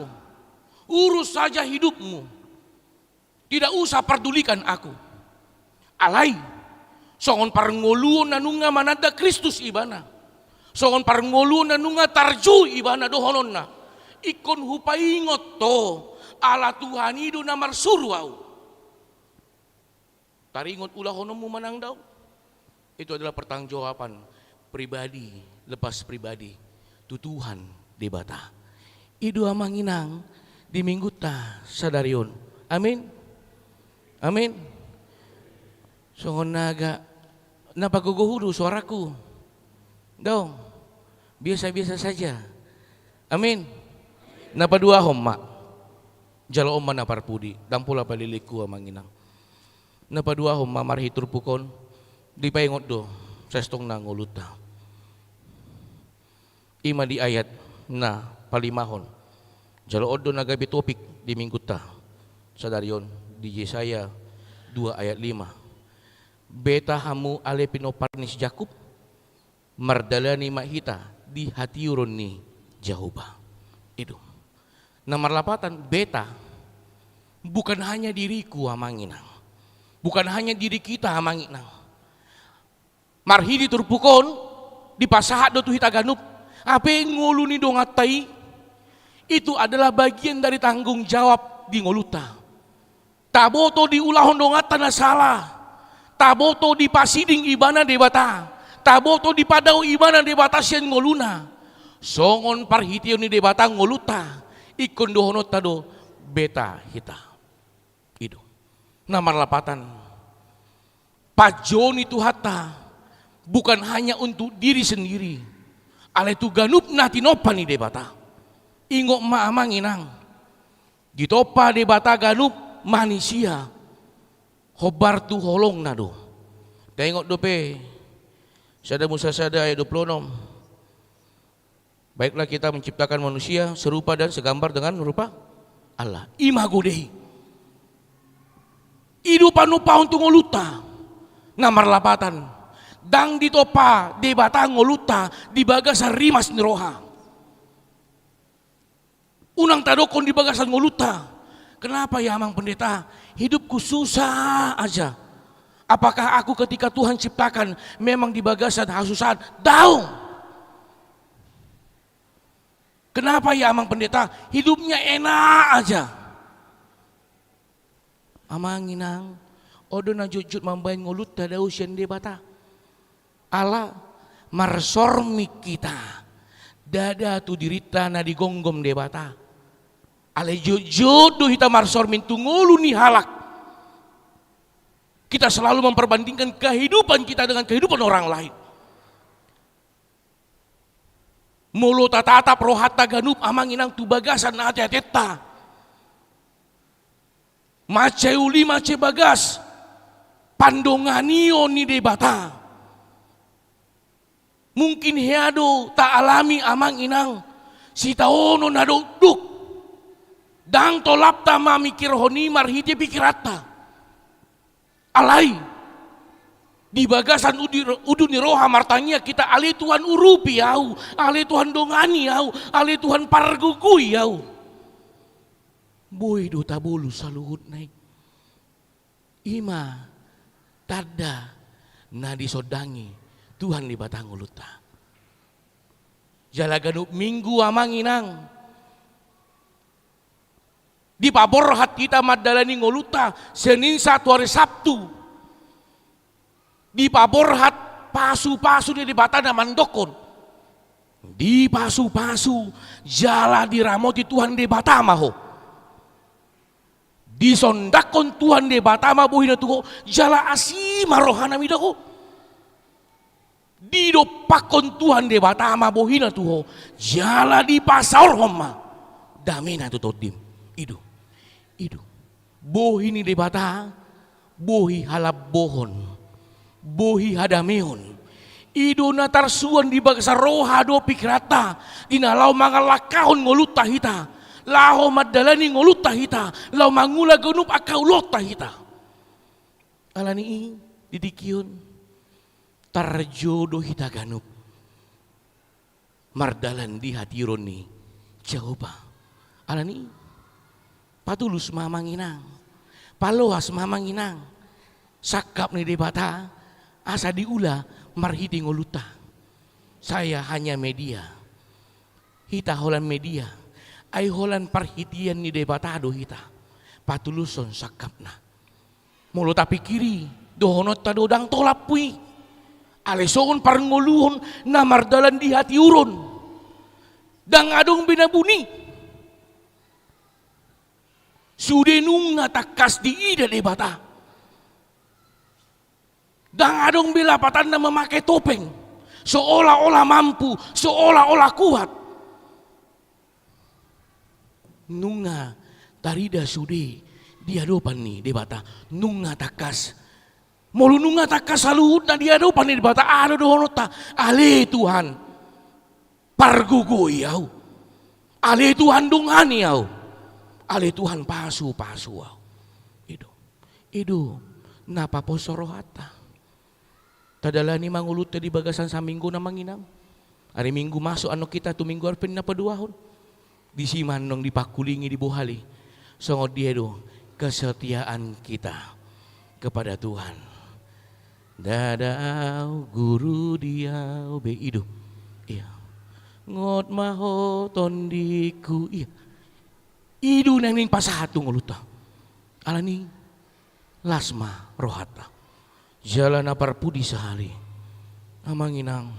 Urus saja hidupmu. Tidak usah perdulikan aku. Alai. Songon parngoluon nanunga manada Kristus ibana. Songon parngoluon nanunga tarju ibana dohonon na. Ikon hupaingot to. Ala Tuhan itu namar suruau. Taringot ulah honomu manang daw. Itu adalah pertanggungjawaban pribadi lepas pribadi. Tu Tuhan debata. Idu amanginang di minggu ta sadarion. Amin. Amin. Songon naga napaguguhudu suaraku. Daw. Biasa-biasa saja. Amin. Napadua homma. Jalo omma na parpudi, dampula paliliku amanginang. Napadua homma marhi turpukon, di paingot do, sestong na nguluta. Ima di ayat na palimahon. Jalo odo na gabi topik di minggu ta. Sadarion di Yesaya 2 ayat 5. Beta hamu ale pinoparnis Jakub, mardalani mahita di hatiuron ni Jahuba. Itu. Nomor 8 beta bukan hanya diriku amanginang, bukan hanya diri kita amanginang. Marhidi turpukon di pasahat do tuhita ganup, apa ngoluni dongatai itu adalah bagian dari tanggung jawab di ngoluta. Taboto di ulahon dongata na salah, taboto di pasiding ibana debata, taboto di padau ibana debata sian ngoluna. Songon parhitio ni debata ngoluta ikon dohono tado beta hita ido namar lapatan pajoni tu hata bukan hanya untuk diri sendiri ale tu ganup nati nopa ni debata ingok maamang inang ditopa debata ganup manusia hobar tu holong nado tengok dope sada musa sada ayat 26. Baiklah kita menciptakan manusia serupa dan segambar dengan rupa Allah. Imago Dei. Hidupan upa untuk ngoluta. Namar lapatan. Dang ditopa debata ngoluta di bagasan rimas niroha. Unang tadokon di bagasan ngoluta. Kenapa ya amang pendeta? Hidupku susah aja. Apakah aku ketika Tuhan ciptakan memang di bagasan hasusan? Daung. Kenapa ya amang pendeta? Hidupnya enak aja. Amang inang, odo na jujut mambain ngulut tada usian debata. Allah marsormi kita. Dada tu dirita na digonggom debata. Ale jujut do hita marsormin tu ngulu ni halak. Kita selalu memperbandingkan kehidupan kita dengan kehidupan orang lain. Mulu tatata prohata ganup amang inang tu bagasan na ate-ateta. Mace uli mace bagas. Pandonganio ni debata. Mungkin heado tak alami amang inang. Si taono nado duk. Dang tolap ta mamikir honi marhiti pikirata. Alai. Di bagasan udu ni roha martanya kita ale Tuhan urupi yau, ale Tuhan dongani yau, ale Tuhan pargugui yau. Boy do tabulu saluhut naik. Ima tada na disodangi Tuhan di batang uluta. Jalaganup minggu amang inang. Di paborhat kita madalani ngoluta Senin satu hari Sabtu. Di paborhat pasu-pasu di batana mandokon. Di pasu-pasu jala diramoti Tuhan di batama ho. Di sondakon Tuhan di batama bohina tuho jala asima rohana midako. Di dopakon Tuhan di batama bohina tuho jala di pasar homa. Damina tu todim. Idu. Bohini di bata bohi halap bohon. Bohi hadameon ido na tarsuan di bagasa roha do pikrata dinalau mangalakahon ngoluta hita laho madalani ngoluta hita lau mangula ganup akau lota hita alani didikion tarjodo hita ganup mardalan di hati roni coba alani patulus mamanginang palohas mamanginang sakap ni debata asa diula marhiti ngoluta. Saya hanya media. Hita holan media. Ai holan parhitian ni debatado hita. Patuluson sakapna. Mulu tapi kiri dohonot tadodang tolapui. Alesoon parngoluhon na mardalan di hati uron. Dang adong binabuni. Sudenung natakas di ida debata. Dan adong bila patanda memakai topeng seolah-olah mampu, seolah-olah kuat. Nunga tarida sude dia dopan ni debata nunga takas. Molu nunga takas saluhut na dia dopan ni debata ada dohonota ale Tuhan pargugui yau. Ale Tuhan dungani yau. Ale Tuhan pasu-pasu yau. Idu napa posorohata. Tadala ni mangulut di bagasan sa minggu na manginang. Hari minggu masuk ano kita tu minggu arpen na paduahon. Di siman nong dipakulingi di buhali. Songod dia do kesetiaan kita kepada Tuhan. Dadau guru diau be idu. Iya. Ngot maho tondiku iya. Idu nang ning pasatu nguluta. Alani lasma rohata. Jalana parpudi sahali. Amanginang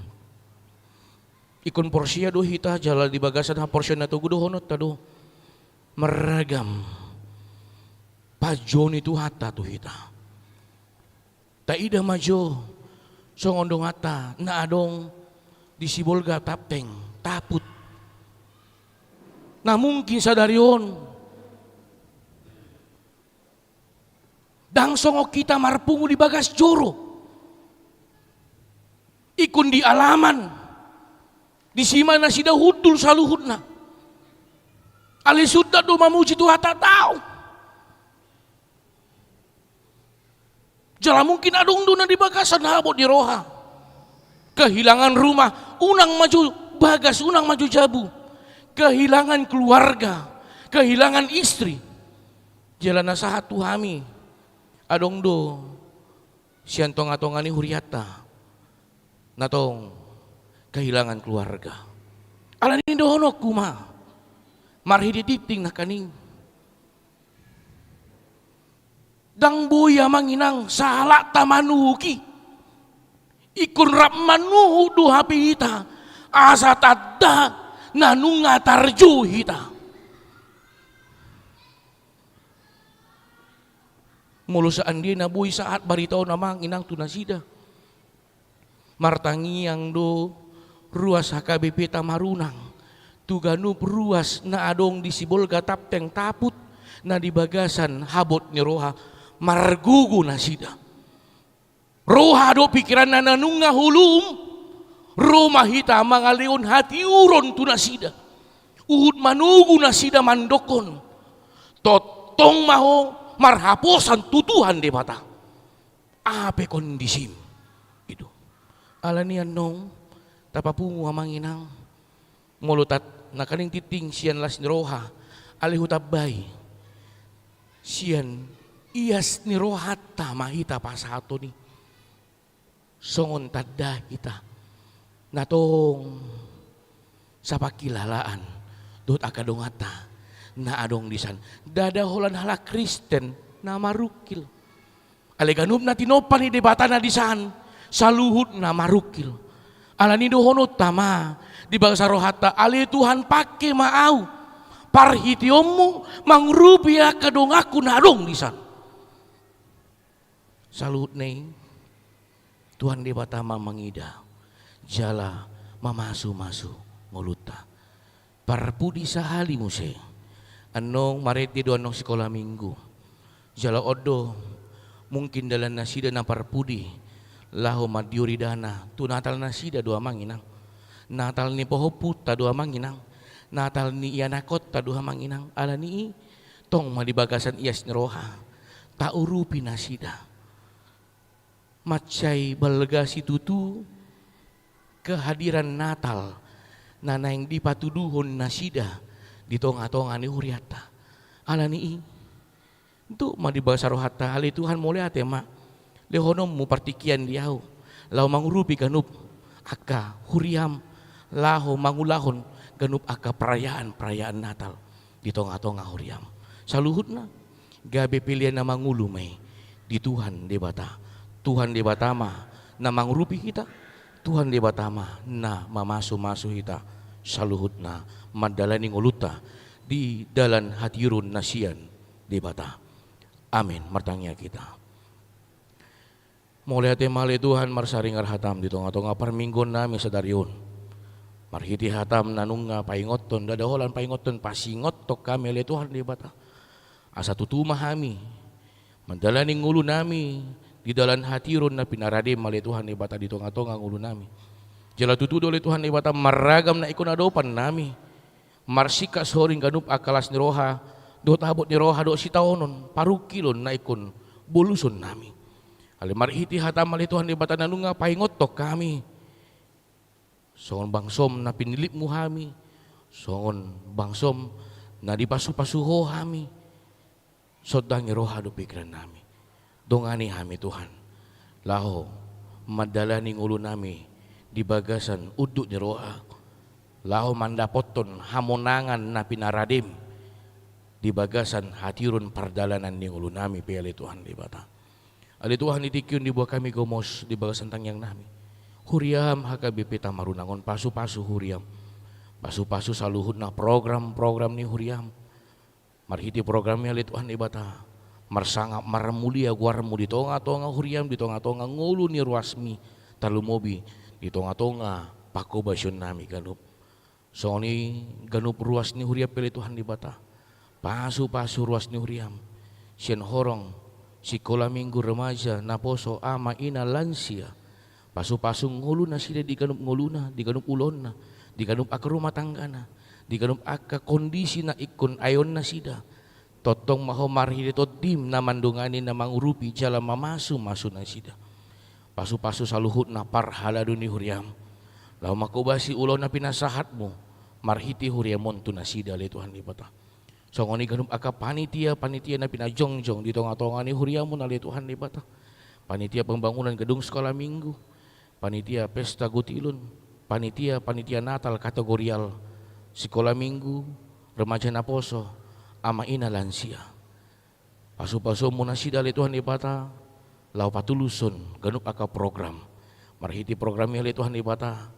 ikon porsia do hita jala di bagasan ha porsia na to gudo honot tado meragam pajon itu hata tu hita taida majo songondong hata na adong di sibolga tapteng taput na mungkin sadarion dang songo kita marpungu di bagas joro ikun di alaman di simana sida hudul saluhudna ali sudah do mamuji tu hata tau jala mungkin adung duna di bagasan habot di roha kehilangan rumah unang maju bagas unang maju jabu kehilangan keluarga kehilangan istri jala nasahat tuhami adong do siantong atongani huriata natong kehilangan keluarga alani dohono kuma marhidi titing na kaning dang buya manginang sahala tamanuki ikun rap manuhu duha pita asa tadda nanunga tarju hita mulu saan dia nabuhi saat baritaw namang inang tunasida martangiang do ruas HKBP Tamarunang tuganup ruas na adong di sibolga tapteng taput na di bagasan habot ni roha margugu na sida roha do pikiran na nanunga hulum roma hita mangalion hati uron tu na sida uhud manugu na sida mandokon totong maho marhaposan tutuhan de bata ape kondisim itu alanian nong tapapungu amanginang mulutat nakaning titing sian las ni roha alihutabay sian ias ni roha tamahita pasato ni songon tadda kita natong sa pakilalaan dot akadongata na adong disan dadaholan hala Kristen na marukil aleganup na tinopan ni debata na disan saluhut na marukil alani dohono tama di bangsa rohata ali Tuhan pake maau parhitiomu mangrubia kadong aku nadong disan saluhut neng Tuhan di batama mangida jala mamasu-masu ngoluta parpudi sahali muse anong mareti do anong sekolah minggu jala odo mungkin dalam nasida na parpudi laho madiuri dana tu natal nasida do amanginang natal ni pohoputa do amanginang natal ni ianakot ta do amanginang alani tong madibagasan ias ni roha taurupi nasida macai balgasi tutu kehadiran Natal nana yang dipatuduhon nasida di tonga-tonga ni huriata alani itu madibagasa rohata ali Tuhan mulai ate ma lehonom mu partikian diau lau mangurupi ganup aka huriam laho mangulahon ganup aka perayaan Natal di tonga-tonga huriam saluhutna gabe pilihan na mangulu may di Tuhan debata Tuhan di batama na mangrupi kita Tuhan di batama na mamasu-masu kita saluhut na madalani nguluta di dalan hatirun nasian di bata amin martangnya kita mulai temale Tuhan marsaringar hatam di tonga-tonga parminggon nami sadarion marhiti hatam nanunga paingoton dadaholan paingoton pasingot tok kami le Tuhan di bata asa tutuma kami madalani ngulu nami di dalam hatirun na pinarade mali Tuhan ni bata di tonga-tonga ngulu nami jala tutudo le Tuhan ni bata maragam na ikon adopan nami marsika soring ganup akalas ni roha do tabot ni roha do sitaonon parukilon na ikon boluson nami ali marhiti hatam mali Tuhan ni bata nanunga paingotok kami songon bangsom na pinilip mu kami songon bangsom na dipasu-pasuho kami sodangi roha do pikiran nami. Dongani kami Tuhan. Laho madalani ngulu nami di bagasan uduk ni roha. Laho mandapoton hamonangan na pinaradim di bagasan hatirun pardalanan ni ngulu nami pele Tuhan di bata. Ali Tuhan itikyun di buah kami gomos di bagasan tangyang nami. Huriam hakabipi tamarunangon pasu-pasu huriam. Pasu-pasu saluhut na program-program ni huriam. Marhiti programnya ali Tuhan di bata. Marsangap maramulia guarmu di tonga-tonga huriam, di tonga-tonga ngulu ni ruasmi talumobi, di tonga-tonga pako basyon nami ganup. So ni ganup ruas ni huriam pele Tuhan di bata. Pasu-pasu ruas ni huriam. Sien horong sikola minggu remaja naposo ama ina lansia. Pasu-pasu ngulu na sida di ganup nguluna, di ganup ulon na, di ganup aka rumah tangga na, di ganup aka kondisi na ikon ayon na sida. Totong maho marhiri todim na mandungani na mangurupi jala mamasu masu na sida. Pasu-pasu saluhut na parhala duni huriam. Lau makubasi ulo na pinasahatmu marhiti huriamon tu na sida le Tuhan di bata. So ngoni ganup aka panitia na pinajongjong di tonga-tonga ni huriamun ale Tuhan di bata. Panitia pembangunan gedung sekolah minggu, panitia pesta gutilun, panitia Natal kategorial, sekolah minggu, remaja naposo, ama ina lansia. Pasu-pasu munasida le Tuhan di bata, lau patulusun ganup aka program. Marhiti programnya le Tuhan di bata,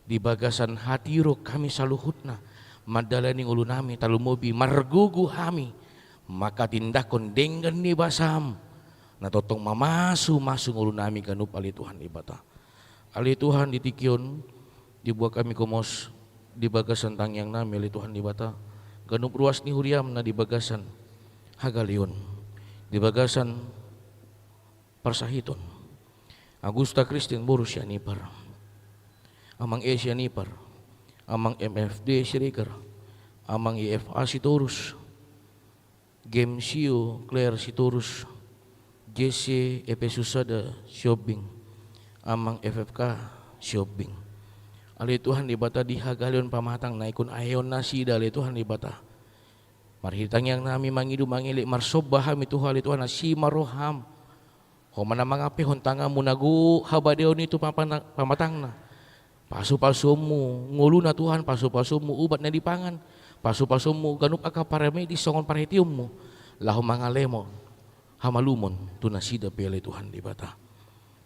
di bagasan hatiro kami saluhutna, madalani ulu nami talumobi margugu kami, maka tindakon dengan ni basam, na totong mamasu ulu nami ganup ali Tuhan di bata. Ali Tuhan ditikyon, dibuat kami komos di bagasan tangyang nami ali Tuhan di bata. Ganup ruas ni huriam na di bagasan Hagalion, di bagasan Parsahiton, Agusta Christian Borussia Nipar, amang Asia Nipar, amang MFD Sirigar, amang IFA Sitorus, Gemsio Claire Sitorus, JC Epesusada Siobing, amang FFK Siobing. Ali Tuhan di bata di Hagalion pamatang na ikon ayon nasida ali Tuhan di bata. Marhitang yang nami mangidu mangilik marsobah kami Tuhan ali Tuhan si maroham. Ho mana mangape hontanga munagu habadeo nitu pamatang na. Pasu-pasumu ngulu na Tuhan, pasu-pasumu ubat na dipangan, pasu-pasumu ganup aka paramedis songon parhitiummu. Lahu mangalemo hamalumon tu nasida pele Tuhan di bata.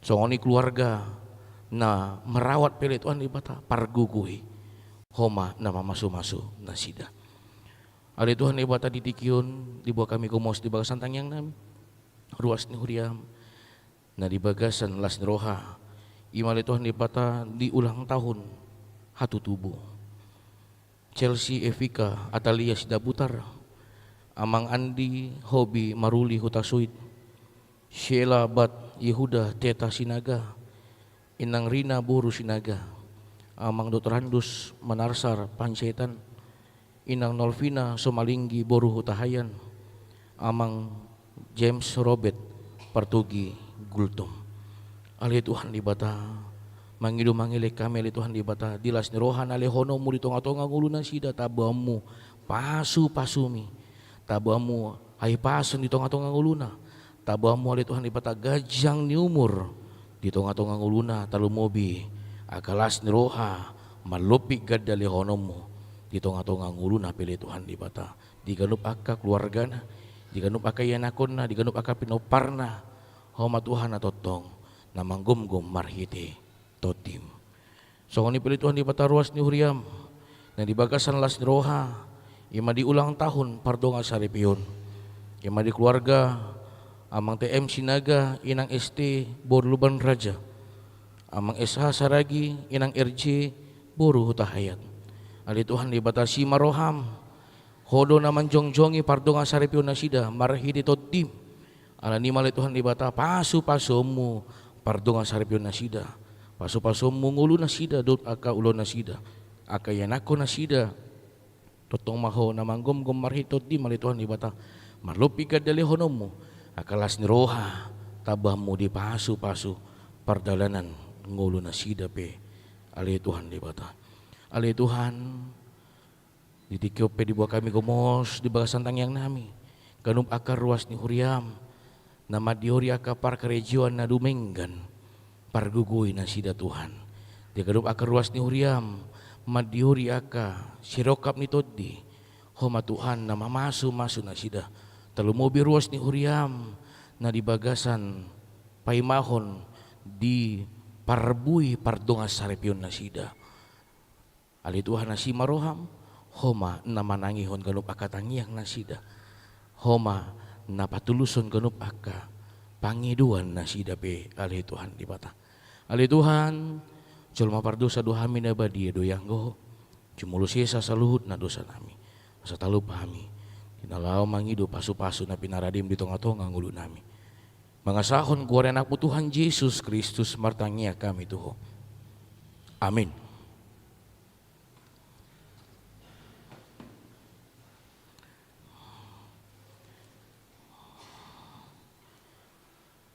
Songoni keluarga na merawat pele Tuhan di bata parguguhi homa na mamasu-masu nasida. Ali Tuhan di bata ditikyon dibawa kami kumos di bagasan tangyang nami ruas ni huriam na di bagasan las ni roha imali Tuhan di bata di ulang tahun hatu tubuh Chelsea Evika Atalia Sidabutar, amang Andi Hobi Maruli Hutasuit, Sheila Bat Yehuda Teta Sinaga, Inang Rina Buru Sinaga, amang Dr. Handus Manarsar Pancetan, Inang Nolvina Somalinggi Boru Hutahayan, amang James Robert Partugi Gultum. Ali Tuhan di bata mangidu mangilek kami ali Tuhan di bata dilas ni rohan ale hono mu di tonga-tonga nguluna sida tabamu pasu-pasumi tabamu hai pasun di tonga-tonga nguluna tabamu ali Tuhan di bata gajang ni umur di tonga-tonga nguluna talumobi akalas ni roha malupik gadali honomu di tonga-tonga nguluna pili Tuhan di bata diganup aka keluargana diganup aka yanakonna diganup aka pinoparna homa Tuhan atotong namanggum-gum marhiti totim. So ni pilih Tuhan di bata ruas ni huriam na di bagasan las ni roha ima di ulang tahun pardonga saripion ima di keluarga amang TM Sinaga inang ST Borluban Raja amang SH Saragi inang RJ Boru Hutahayat. Ali Tuhan di bata si maroham hodo naman jongjongi pardonga saripion na sida marhiti totim ala ni mali Tuhan di bata pasu-pasumu pardonga saripion na sida pasu-pasu mungulu na sida dot aka ulo na sida aka yanako na sida totong maho na manggom-gom marhitot di mali Tuhan di bata marlupi ka dali honomu akalas ni roha tabahmu di pasu-pasu pardalanan ngulo na sida pe ali Tuhan di bata ali Tuhan ditikyo pe di buah kami gomos di bagasan tangyang nami Ganup akar ruas ni huriam, nama diori aka par kerejuan na dumenggan, pargugui na sida Tuhan. Dia ganup akar ruas ni huriam, madiori aka sirokap ni toddi, homa Tuhan na mamasu-masu na sida. Talumobi ruas ni huriam, na di bagasan paimahon di parbui pardonga sarepion na sida. Ali Tuhan na si maroham, homa na manangihon ganup aka tangiang na sida. Homa na patuluson ganup aka pangiduan na sida pe ali Tuhan di bata. Ali Tuhan, julma pardosa dohami na badia doyang go, cumulus yesa saluhut na dosa nami. Asa talu pahami, tinalaw mangido pasu-pasu na pinaradim di tonga-tonga ngulu nami. Mangasahon kuwari anakmu Tuhan Yesus Kristus martangia kami Tuho. Amin.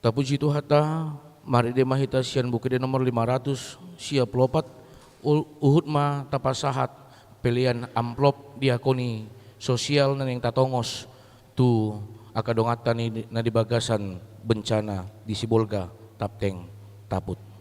Tapuji Tuhata, mari de mahita sian buku de nomor 500 siap lopat uhud ma tapasahat pilihan amplop diakoni sosial na yang tatongos tu akadongatan na di bagasan bencana di Sibolga Tapteng Taput.